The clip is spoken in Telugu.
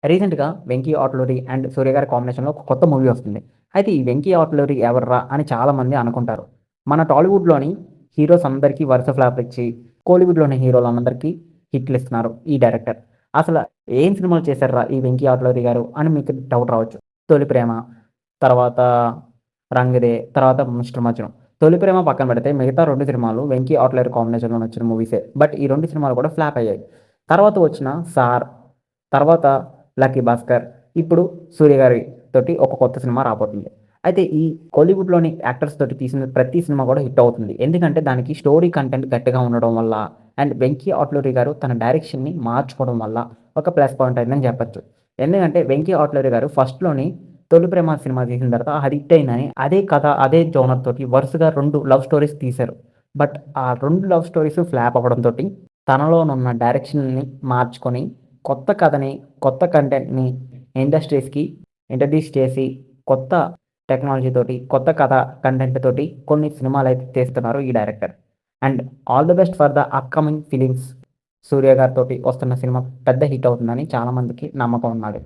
రీసెంట్‌గా 'వెంకీ ఆట్లూరి' అండ్ 'సూర్య' గారి కాంబినేషన్‌లో ఒక కొత్త మూవీ వస్తుంది. అయితే ఈ 'వెంకీ ఆట్లూరి' ఎవర్రా అని చాలామంది అనుకుంటారు. మన టాలీవుడ్‌లోని హీరోస్ అందరికీ వరుస ఫ్లాపులిచ్చి, కోలీవుడ్‌లోని హీరోలందరికీ హిట్లిస్తున్నారు ఈ డైరెక్టర్. అసల ఏం సినిమాలు చేశార్రా ఈ 'వెంకీ ఆట్లూరి' గారు అని మీకు డౌట్ రావచ్చు. 'తొలి ప్రేమ', తర్వాత 'రంగ్ దే', తర్వాత 'మిస్టర్ మజ్ను'. 'తొలి ప్రేమ' పక్కన పెడితే మిగతా 2 సినిమాలు 'వెంకీ ఆట్లూరి' కాంబినేషన్‌లో వచ్చిన మూవీసే. బట్ ఈ 2 సినిమాలు కూడా ఫ్లాప్ అయ్యాయి. తర్వాత వచ్చిన 'సార్', తర్వాత 'లక్కీ భాస్కర్', ఇప్పుడు 'సూర్య' గారి తోటి ఒక కొత్త సినిమా రాబోతుంది. అయితే ఈ కోలీవుడ్‌లోని యాక్టర్స్ తోటి తీసిన ప్రతి సినిమా కూడా హిట్ అవుతుంది. ఎందుకంటే దానికి స్టోరీ కంటెంట్ గట్టిగా ఉండడం వల్ల అండ్ 'వెంకీ ఆట్లూరి' గారు తన డైరెక్షన్‌ని మార్చుకోవడం వల్ల ఒక ప్లస్ పాయింట్ అయిందని చెప్పొచ్చు. ఎందుకంటే 'వెంకీ ఆట్లూరి' గారు ఫస్ట్‌లోని 'తొలి ప్రేమ' సినిమా తీసిన తర్వాత అది హిట్ అయిందని అదే కథ, అదే జోనర్ తోటి వరుసగా 2 లవ్ స్టోరీస్ తీశారు. బట్ ఆ 2 లవ్ స్టోరీస్ ఫ్లాప్ అవ్వడంతోటి తనలోనున్న డైరెక్షన్‌ని మార్చుకొని కొత్త కథని, కొత్త కంటెంట్‌ని ఇండస్ట్రీస్‌కి ఇంట్రడ్యూస్ చేసి, కొత్త టెక్నాలజీ తోటి, కొత్త కథ కంటెంట్ తోటి కొన్ని సినిమాలైతే తీస్తున్నారు ఈ director. And all the best for the upcoming films. 'Suriya' గారితోటి వస్తున్న సినిమా పెద్ద హిట్ అవుతుందని చాలా మందికి నమ్మకం ఉన్నాది.